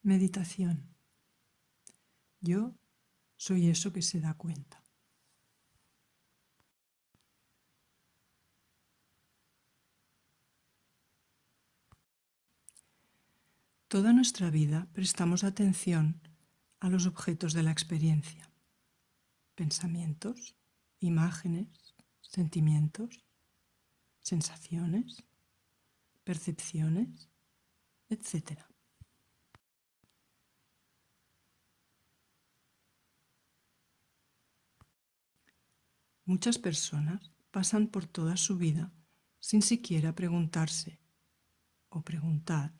Meditación. Yo soy eso que se da cuenta. Toda nuestra vida prestamos atención a los objetos de la experiencia, pensamientos, imágenes, sentimientos, sensaciones, percepciones, etc. Muchas personas pasan por toda su vida sin siquiera preguntarse o preguntar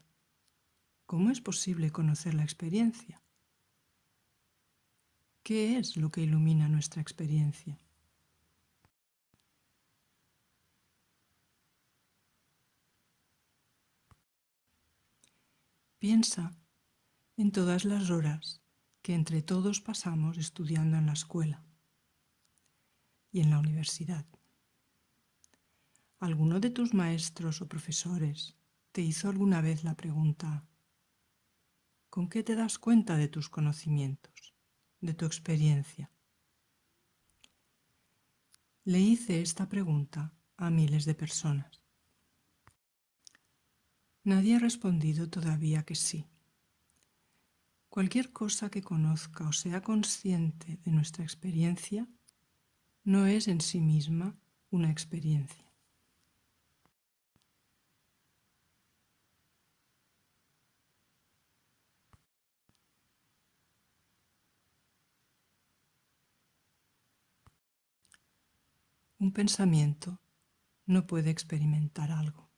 ¿cómo es posible conocer la experiencia? ¿Qué es lo que ilumina nuestra experiencia? Piensa en todas las horas que entre todos pasamos estudiando en la escuela y en la universidad. ¿Alguno de tus maestros o profesores te hizo alguna vez la pregunta ¿con qué te das cuenta de tus conocimientos, de tu experiencia? Le hice esta pregunta a miles de personas. Nadie ha respondido todavía que sí. Cualquier cosa que conozca o sea consciente de nuestra experiencia no es en sí misma una experiencia. Un pensamiento no puede experimentar algo.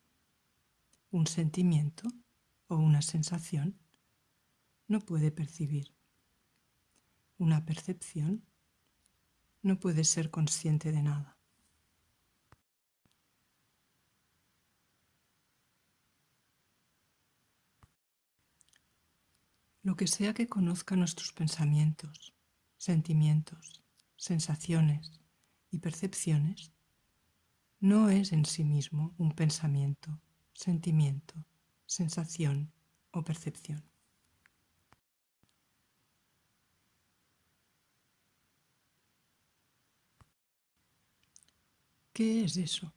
Un sentimiento o una sensación no puede percibir. Una percepción no puede ser consciente de nada. Lo que sea que conozca nuestros pensamientos, sentimientos, sensaciones y percepciones no es en sí mismo un pensamiento, sentimiento, sensación o percepción. ¿Qué es eso?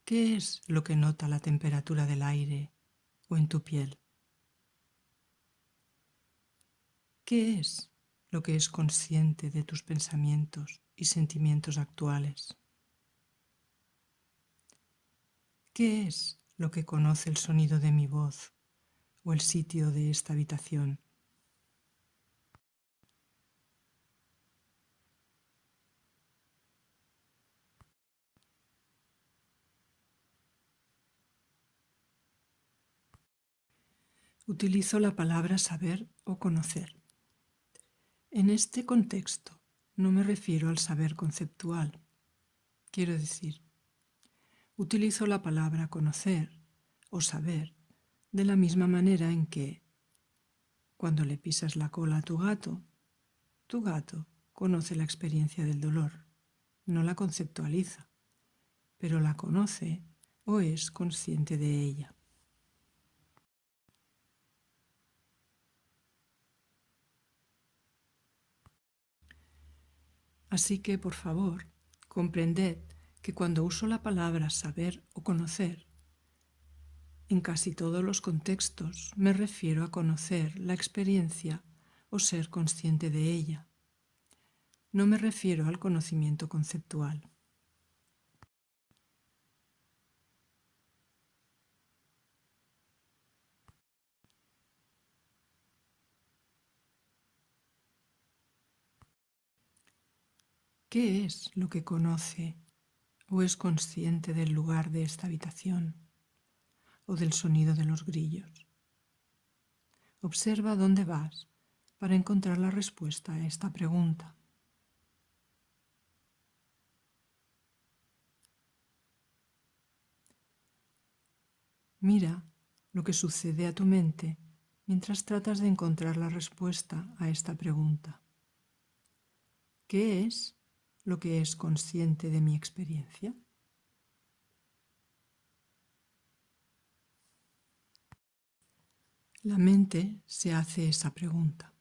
¿Qué es lo que nota la temperatura del aire o en tu piel? ¿Qué es lo que es consciente de tus pensamientos y sentimientos actuales? ¿Qué es lo que conoce el sonido de mi voz o el sitio de esta habitación? Utilizo la palabra saber o conocer. En este contexto no me refiero al saber conceptual. Quiero decir, utilizo la palabra conocer o saber de la misma manera en que, cuando le pisas la cola a tu gato conoce la experiencia del dolor, no la conceptualiza, pero la conoce o es consciente de ella. Así que, por favor, comprended que cuando uso la palabra saber o conocer, en casi todos los contextos me refiero a conocer la experiencia o ser consciente de ella. No me refiero al conocimiento conceptual. ¿Qué es lo que conoce o es consciente del lugar de esta habitación o del sonido de los grillos? Observa dónde vas para encontrar la respuesta a esta pregunta. Mira lo que sucede a tu mente mientras tratas de encontrar la respuesta a esta pregunta. ¿Qué es lo que es consciente de mi La mente se hace esa pregunta.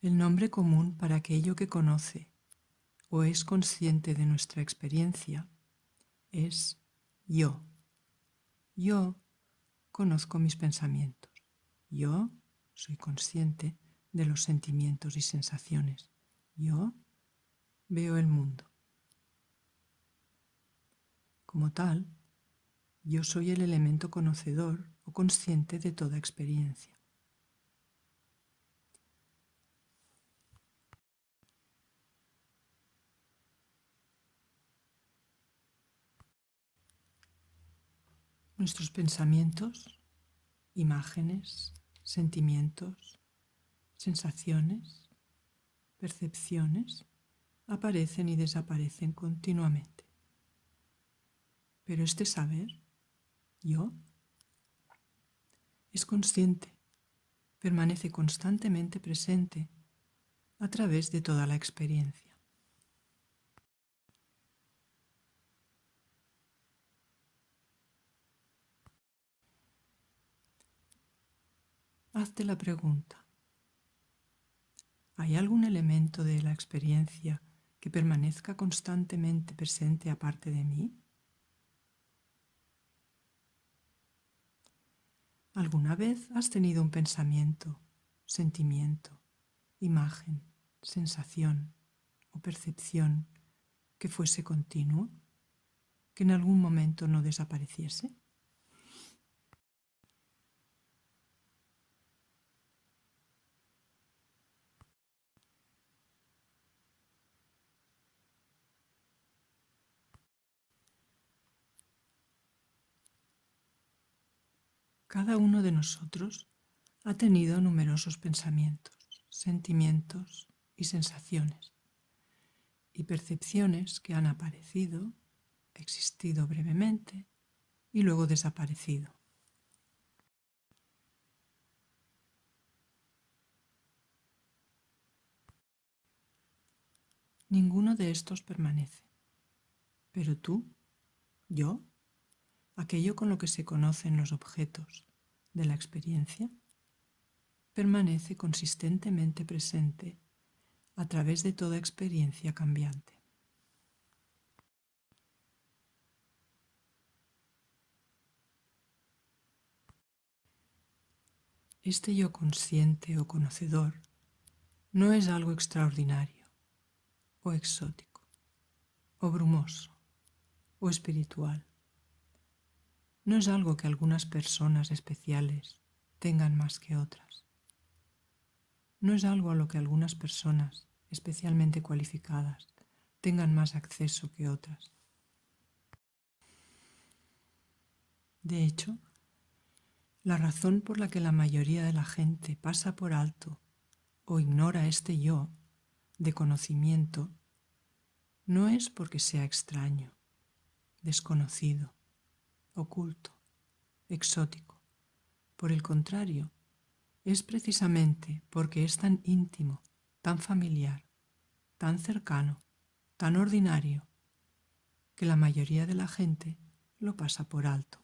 El nombre común para aquello que conoce o es consciente de nuestra experiencia es yo. Yo conozco mis pensamientos. Yo soy consciente de los sentimientos y sensaciones. Yo veo el mundo. Como tal, yo soy el elemento conocedor o consciente de toda experiencia. Nuestros pensamientos, imágenes, sentimientos, sensaciones, percepciones aparecen y desaparecen continuamente. Pero este saber, yo, es consciente, permanece constantemente presente a través de toda la experiencia. Hazte la pregunta, ¿hay algún elemento de la experiencia que permanezca constantemente presente aparte de mí? ¿Alguna vez has tenido un pensamiento, sentimiento, imagen, sensación o percepción que fuese continuo, que en algún momento no desapareciese? Cada uno de nosotros ha tenido numerosos pensamientos, sentimientos y sensaciones, y percepciones que han aparecido, existido brevemente y luego desaparecido. Ninguno de estos permanece, pero tú, yo, aquello con lo que se conocen los objetos de la experiencia, permanece consistentemente presente a través de toda experiencia cambiante. Este yo consciente o conocedor no es algo extraordinario o exótico o brumoso o espiritual. No es algo que algunas personas especiales tengan más que otras. No es algo a lo que algunas personas especialmente cualificadas tengan más acceso que otras. De hecho, la razón por la que la mayoría de la gente pasa por alto o ignora este yo de conocimiento no es porque sea extraño, desconocido, oculto, exótico. Por el contrario, es precisamente porque es tan íntimo, tan familiar, tan cercano, tan ordinario, que la mayoría de la gente lo pasa por alto.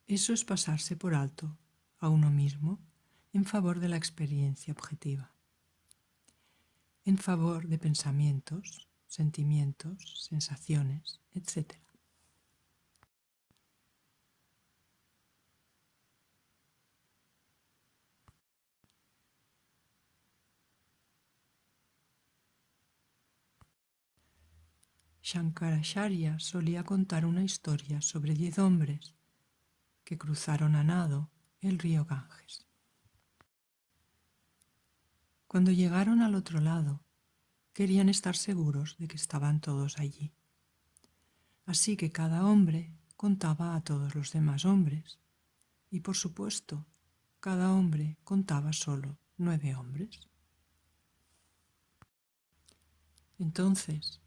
Eso es pasarse por alto a uno mismo en favor de la experiencia objetiva, en favor de pensamientos, sentimientos, sensaciones, etc. Shankaracharya solía contar una historia sobre 10 hombres que cruzaron a nado el río Ganges. Cuando llegaron al otro lado, querían estar seguros de que estaban todos allí. Así que cada hombre contaba a todos los demás hombres y, por supuesto, cada hombre contaba solo 9 hombres. Entonces,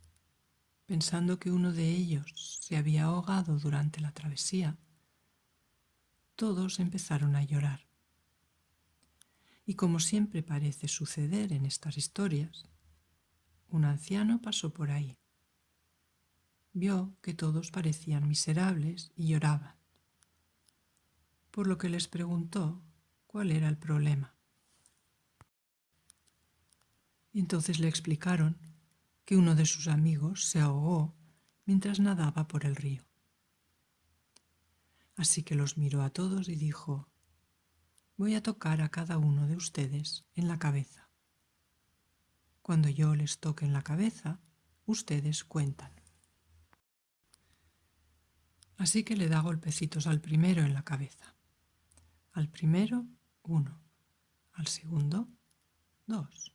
pensando que uno de ellos se había ahogado durante la travesía, todos empezaron a llorar. Y como siempre parece suceder en estas historias, un anciano pasó por ahí. Vio que todos parecían miserables y lloraban, por lo que les preguntó cuál era el problema. Entonces le explicaron que uno de sus amigos se ahogó mientras nadaba por el río. Así que los miró a todos y dijo: voy a tocar a cada uno de ustedes en la cabeza. Cuando yo les toque en la cabeza, ustedes cuentan. Así que le da golpecitos al primero en la cabeza. Al primero, 1. Al segundo, 2.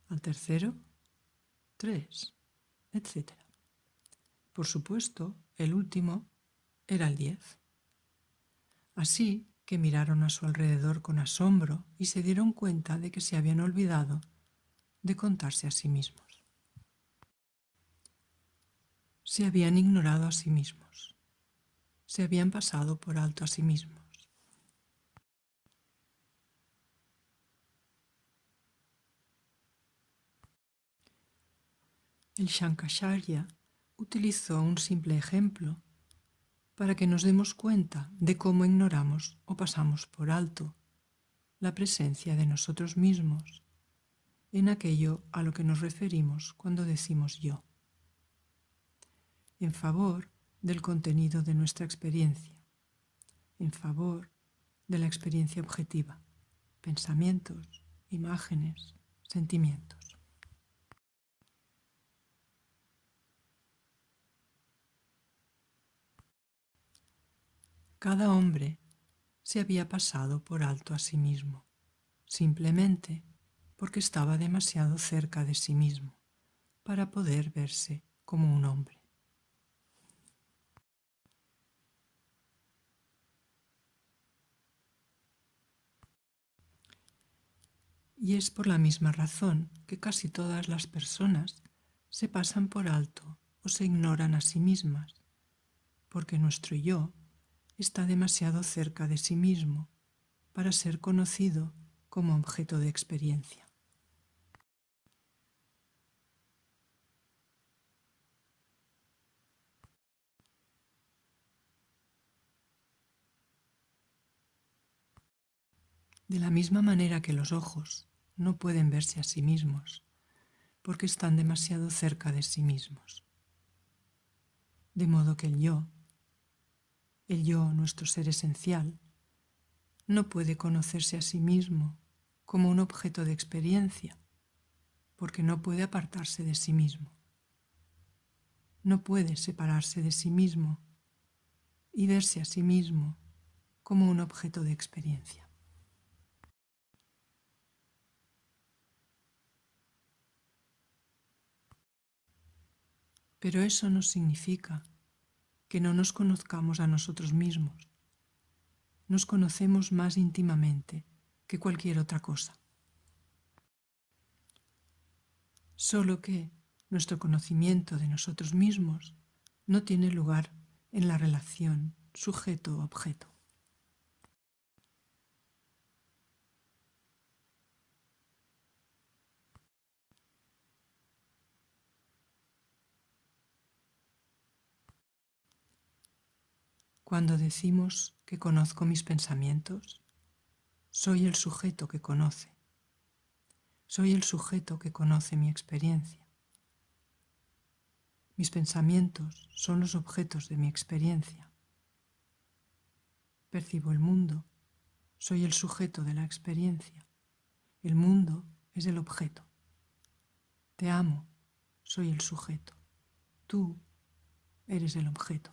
Al tercero, 3, etc. Por supuesto, el último era el 10. Así que miraron a su alrededor con asombro y se dieron cuenta de que se habían olvidado de contarse a sí mismos. Se habían ignorado a sí mismos. Se habían pasado por alto a sí mismos. El Shankaracharya utilizó un simple ejemplo para que nos demos cuenta de cómo ignoramos o pasamos por alto la presencia de nosotros mismos en aquello a lo que nos referimos cuando decimos yo, en favor del contenido de nuestra experiencia, en favor de la experiencia objetiva, pensamientos, imágenes, sentimientos. Cada hombre se había pasado por alto a sí mismo, simplemente porque estaba demasiado cerca de sí mismo para poder verse como un hombre. Y es por la misma razón que casi todas las personas se pasan por alto o se ignoran a sí mismas, porque nuestro yo está demasiado cerca de sí mismo para ser conocido como objeto de experiencia. De la misma manera que los ojos no pueden verse a sí mismos porque están demasiado cerca de sí mismos. De modo que el yo, nuestro ser esencial, no puede conocerse a sí mismo como un objeto de experiencia porque no puede apartarse de sí mismo. No puede separarse de sí mismo y verse a sí mismo como un objeto de experiencia. Pero eso no significa que no nos conozcamos a nosotros mismos. Nos conocemos más íntimamente que cualquier otra cosa. Solo que nuestro conocimiento de nosotros mismos no tiene lugar en la relación sujeto-objeto. Cuando decimos que conozco mis pensamientos, soy el sujeto que conoce. Soy el sujeto que conoce mi experiencia. Mis pensamientos son los objetos de mi experiencia. Percibo el mundo. Soy el sujeto de la experiencia. El mundo es el objeto. Te amo. Soy el sujeto. Tú eres el objeto.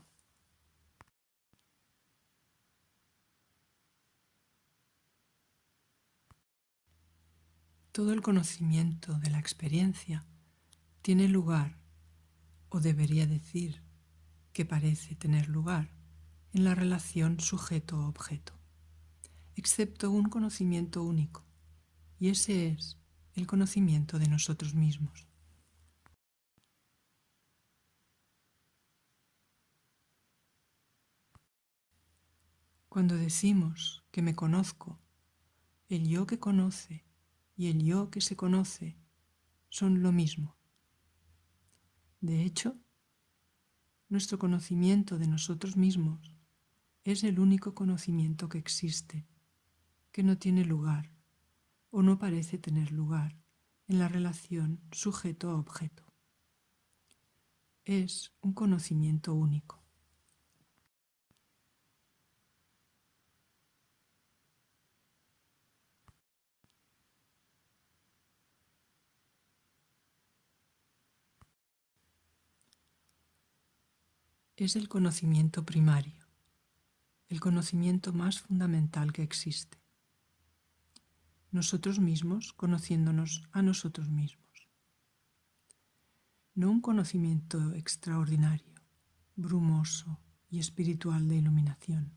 Todo el conocimiento de la experiencia tiene lugar, o debería decir que parece tener lugar, en la relación sujeto-objeto, excepto un conocimiento único, y ese es el conocimiento de nosotros mismos. Cuando decimos que me conozco, el yo que conoce y el yo que se conoce son lo mismo. De hecho, nuestro conocimiento de nosotros mismos es el único conocimiento que existe, que no tiene lugar o no parece tener lugar en la relación sujeto-objeto. Es un conocimiento único. Es el conocimiento primario, el conocimiento más fundamental que existe. Nosotros mismos conociéndonos a nosotros mismos. No un conocimiento extraordinario, brumoso y espiritual de iluminación.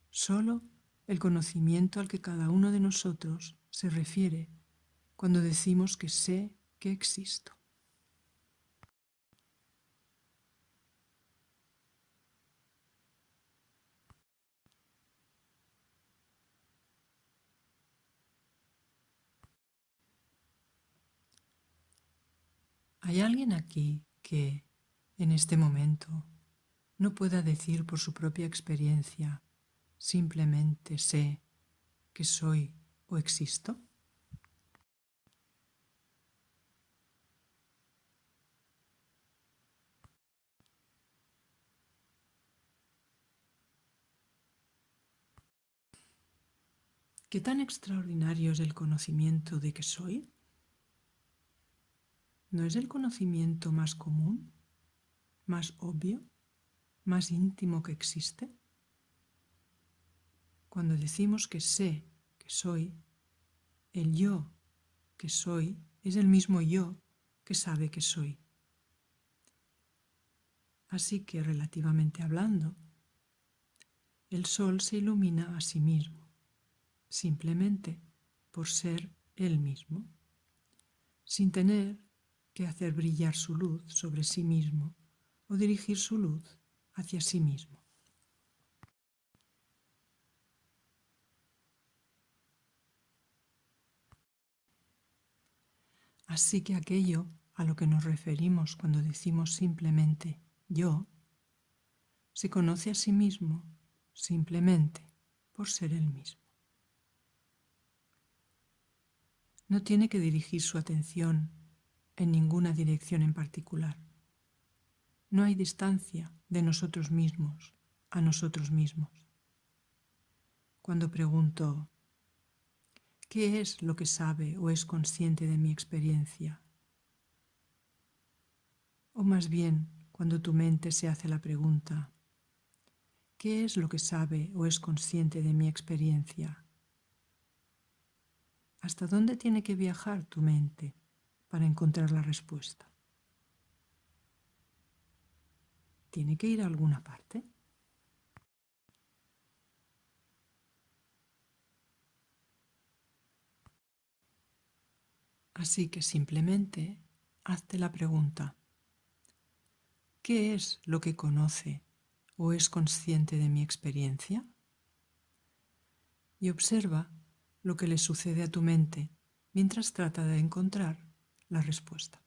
Solo el conocimiento al que cada uno de nosotros se refiere cuando decimos que sé que existo. ¿Hay alguien aquí que, en este momento, no pueda decir por su propia experiencia, simplemente sé que soy o existo? ¿Qué tan extraordinario es el conocimiento de que soy? ¿No es el conocimiento más común, más obvio, más íntimo que existe? Cuando decimos que sé que soy, el yo que soy es el mismo yo que sabe que soy. Así que, relativamente hablando, el sol se ilumina a sí mismo, simplemente por ser él mismo, sin tener que hacer brillar su luz sobre sí mismo o dirigir su luz hacia sí mismo. Así que aquello a lo que nos referimos cuando decimos simplemente yo, se conoce a sí mismo simplemente por ser él mismo. No tiene que dirigir su atención en ninguna dirección en particular. No hay distancia de nosotros mismos a nosotros mismos. Cuando pregunto, ¿qué es lo que sabe o es consciente de mi experiencia? O más bien, cuando tu mente se hace la pregunta, ¿qué es lo que sabe o es consciente de mi experiencia? ¿Hasta dónde tiene que viajar tu mente para encontrar la respuesta? ¿Tiene que ir a alguna parte? Así que simplemente hazte la pregunta, ¿qué es lo que conoce o es consciente de mi experiencia? Y observa lo que le sucede a tu mente mientras trata de encontrar la respuesta.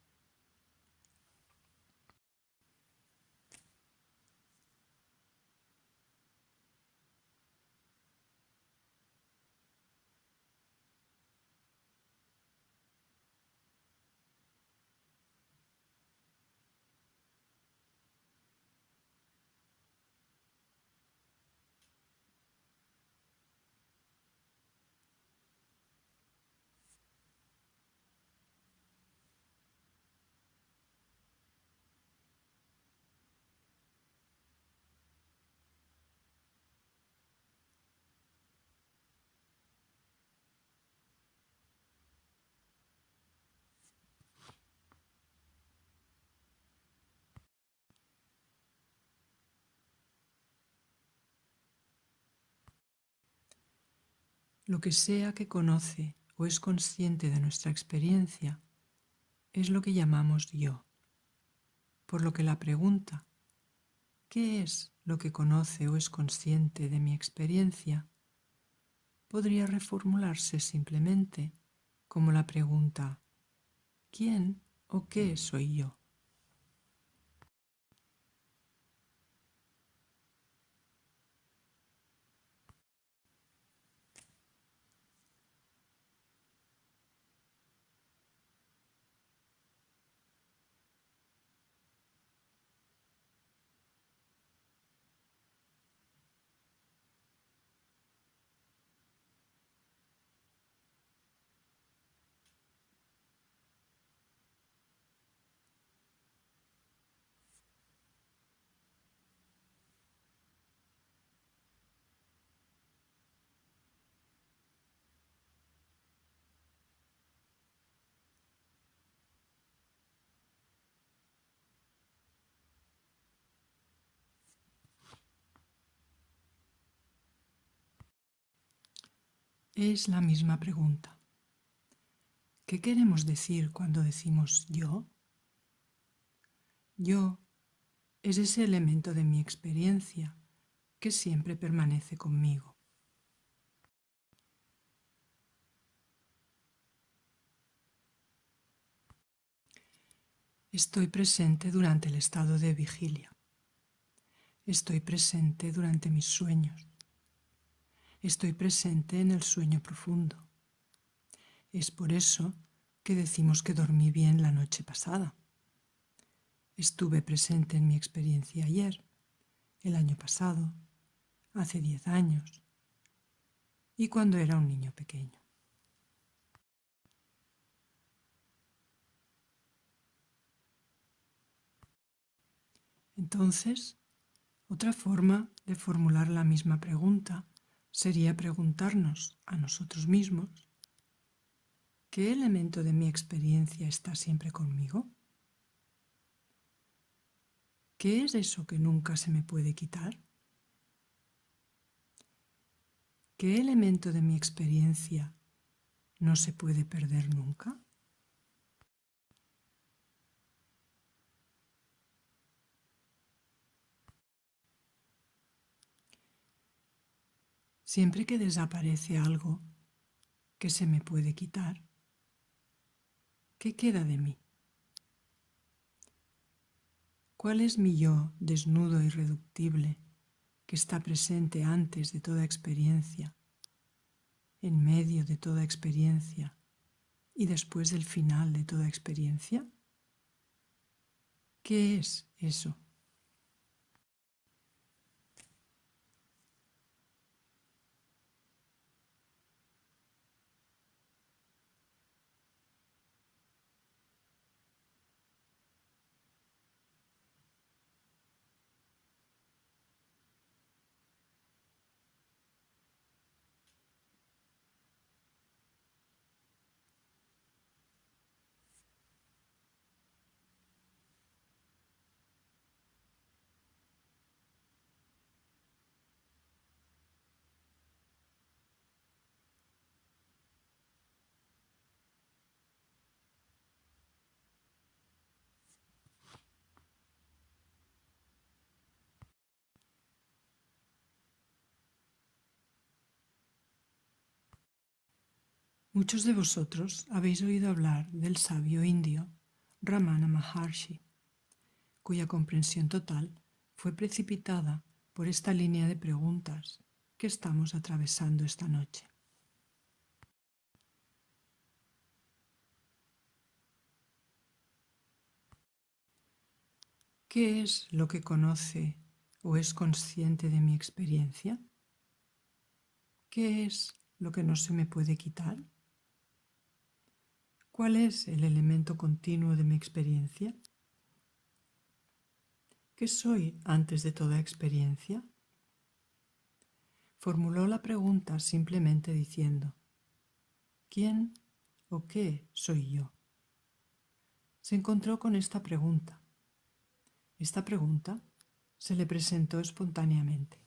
Lo que sea que conoce o es consciente de nuestra experiencia es lo que llamamos yo, por lo que la pregunta ¿qué es lo que conoce o es consciente de mi experiencia? Podría reformularse simplemente como la pregunta ¿quién o qué soy yo? Es la misma pregunta. ¿Qué queremos decir cuando decimos yo? Yo es ese elemento de mi experiencia que siempre permanece conmigo. Estoy presente durante el estado de vigilia. Estoy presente durante mis sueños. Estoy presente en el sueño profundo. Es por eso que decimos que dormí bien la noche pasada. Estuve presente en mi experiencia ayer, el año pasado, hace 10 años y cuando era un niño pequeño. Entonces, otra forma de formular la misma pregunta sería preguntarnos a nosotros mismos ¿qué elemento de mi experiencia está siempre conmigo? ¿Qué es eso que nunca se me puede quitar? ¿Qué elemento de mi experiencia no se puede perder nunca? Siempre que desaparece algo que se me puede quitar, ¿qué queda de mí? ¿Cuál es mi yo desnudo e irreductible que está presente antes de toda experiencia, en medio de toda experiencia y después del final de toda experiencia? ¿Qué es eso? Muchos de vosotros habéis oído hablar del sabio indio Ramana Maharshi, cuya comprensión total fue precipitada por esta línea de preguntas que estamos atravesando esta noche. ¿Qué es lo que conoce o es consciente de mi experiencia? ¿Qué es lo que no se me puede quitar? ¿Cuál es el elemento continuo de mi experiencia? ¿Qué soy antes de toda experiencia? Formuló la pregunta simplemente diciendo, ¿quién o qué soy yo? Se encontró con esta pregunta. Esta pregunta se le presentó espontáneamente.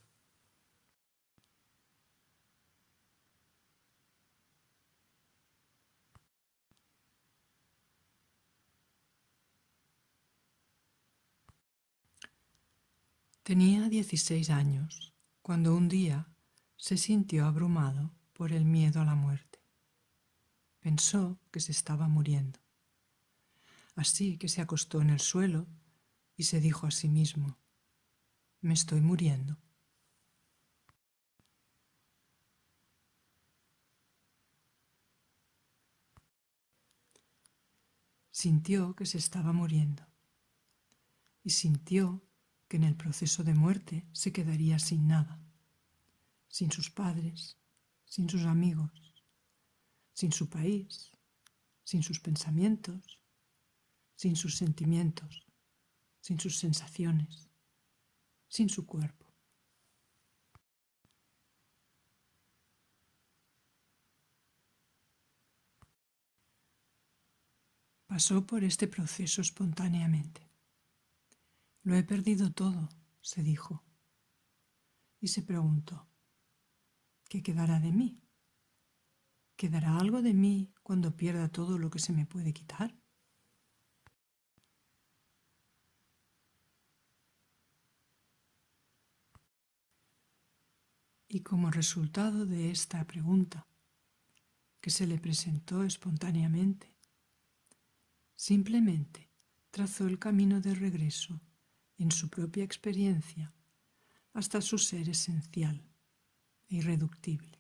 Tenía 16 años cuando un día se sintió abrumado por el miedo a la muerte. Pensó que se estaba muriendo. Así que se acostó en el suelo y se dijo a sí mismo: «Me estoy muriendo». Sintió que se estaba muriendo y sintió que en el proceso de muerte se quedaría sin nada, sin sus padres, sin sus amigos, sin su país, sin sus pensamientos, sin sus sentimientos, sin sus sensaciones, sin su cuerpo. Pasó por este proceso espontáneamente. «Lo he perdido todo», se dijo, y se preguntó: «¿Qué quedará de mí? ¿Quedará algo de mí cuando pierda todo lo que se me puede quitar?». Y como resultado de esta pregunta, que se le presentó espontáneamente, simplemente trazó el camino de regreso en su propia experiencia hasta su ser esencial e irreductible.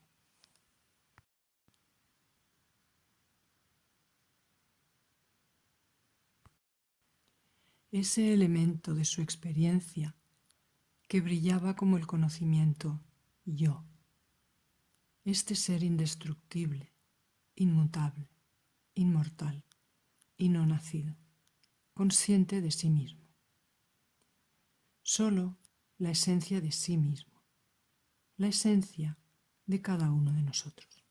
Ese elemento de su experiencia que brillaba como el conocimiento yo, este ser indestructible, inmutable, inmortal y no nacido, consciente de sí mismo. Solo la esencia de sí mismo, la esencia de cada uno de nosotros.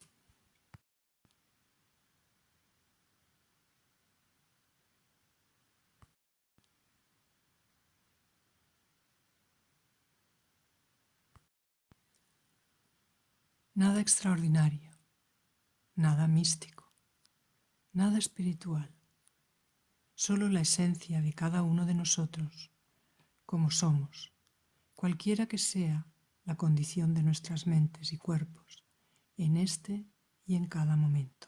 Nada extraordinario, nada místico, nada espiritual, solo la esencia de cada uno de nosotros, como somos, cualquiera que sea la condición de nuestras mentes y cuerpos, en este y en cada momento.